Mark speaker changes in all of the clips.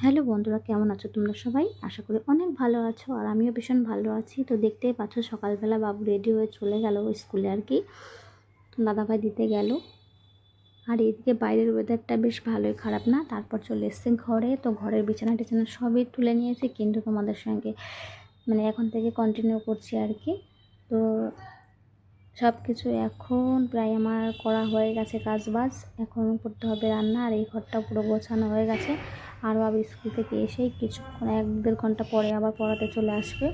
Speaker 1: Hello বন্ধুরা, কেমন আছো তোমরা সবাই? আশা করি অনেক ভালো আছো আর আমিও ভীষণ ভালো আছি। তো দেখতেই পাচ্ছ সকালবেলা বাবু রেডি হয়ে চলে গেল স্কুলে আর কি। দাদাভাই দিতে গেল। আর এদিকে বাইরের ওয়েদারটা বেশ ভালোই, খারাপ না। তারপর চলে এসছে ঘরে। তো ঘরের বিছানা টিছানা সবই তুলে নিয়েছি, কিন্তু তোমাদের সঙ্গে এখন থেকে কন্টিনিউ করছি আর কি। তো সব কিছু এখন প্রায় আমার করা হয়ে গেছে, কাজবাজ এখন করতে হবে রান্না। আর এই ঘরটা পুরো গোছানো হয়ে গেছে। আর বাবা স্কুল থেকে এসেই কিছুক্ষণ 1-1.5 ঘন্টা পরে আবার পড়াতে চলে আসবে।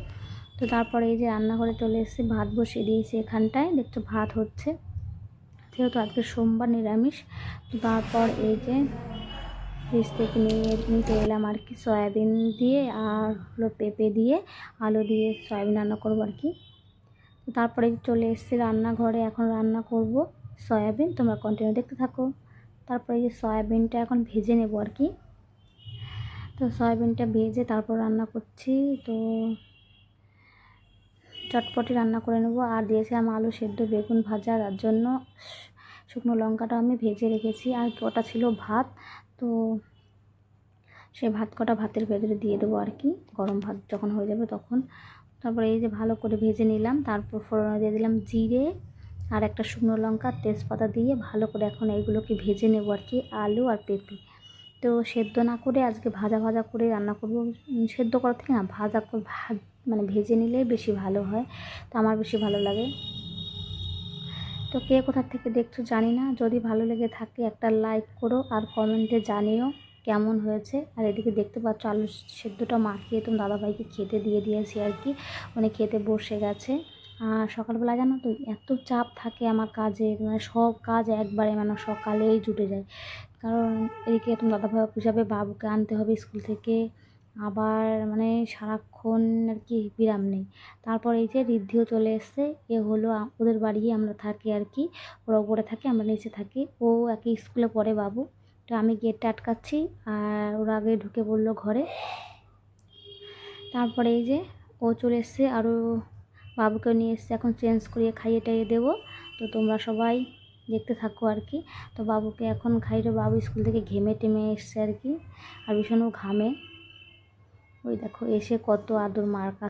Speaker 1: তো তারপরে এই যে রান্নাঘরে চলে এসেছি, ভাত বসিয়ে দিয়েছি এখানটায়, দেখছো ভাত হচ্ছে, যেহেতু আজকে সোমবার নিরামিষ। তো তারপর এই যে ফ্রিজ থেকে নিতে এলাম আর কি, সয়াবিন দিয়ে আর হলো পেঁপে দিয়ে আলু দিয়ে সয়াবিন রান্না করবো আর কি। তারপরে চলে এসেছি রান্নাঘরে, এখন রান্না করব সয়াবিন। তোমরা কন্টিনিউ দেখতে থাকো। তারপরে এই যে সয়াবিনটা এখন ভেজে নেব আর কি। তো সয়াবিনটা ভেজে তারপর রান্না করছি। তো চটপটি রান্না করে নেব। আর দিয়েছিলাম আলু সেদ্ধ, বেগুন ভাজা, তার জন্য শুকনো লঙ্কাটা আমি ভেজে রেখেছি। আর কটা ছিল ভাত, তো সেই ভাত কটা ভাতের ভেতরে দিয়ে দেবো আর কি, গরম ভাত যখন হয়ে যাবে তখন। তারপরে এই যে ভালো করে ভেজে নিলাম। তারপর ফোড়নে দিয়ে দিলাম জিরে আর একটা শুকনো লঙ্কা, তেজপাতা দিয়ে ভালো করে এখন এইগুলোকে ভেজে নেব আর কি, আলু আর পেঁপে। তো সেদ্ধ না করে আজকে ভাজা ভাজা করে রান্না করব। সেদ্ধ করার থেকে না ভাজা ভেজে নিলেই বেশি ভালো হয়, তো আমার বেশি ভালো লাগে। তো কে কোথা থেকে দেখছো জানি না, যদি ভালো লেগে থাকে একটা লাইক করো আর কমেন্টে জানিও কেমন হয়েছে। আর এদিকে দেখতে পাচ্ছ আলু সেদ্ধটা মাখিয়ে তুমি দাদাভাইকে খেতে দিয়ে দিয়েছি আর কি, উনি খেতে বসে গেছে। আর সকালবেলা জানো তো এত চাপ থাকে আমার কাজে, সব কাজ একবারে সকালেই জুটে যায়। কারণ এদিকে তুমি দাদাভাই অফিস যাবে, বাবুকে আনতে হবে স্কুল থেকে, আবার সারাক্ষণ আর কি বিরাম নেই। তারপর এই যে ঋদ্ধিও চলে এসছে, এ হলো ওদের বাড়ি আমরা থাকি আর কি, ওরা উপরে থাকে আমরা নিচে থাকি। ও একই স্কুলে পড়ে বাবু। তো আমি গেটটা আটকাচ্ছি আর ওরা আগে ঢুকে পড়লো ঘরে। তারপরে এই যে ও চলে এসছে, আরও বাবুকেও নিয়ে এসছে, এখন চেঞ্জ করিয়ে খাইয়ে টাইয়ে দেবো। তো তোমরা সবাই দেখতে থাকো আর কি। তো বাবুকে এখন খাইয়ে, বাবু স্কুল থেকে ঘেমে টেমে এসছে আর কি, আর ভীষণও ঘামে। ওই দেখো এসে কত আদর মার কাছে।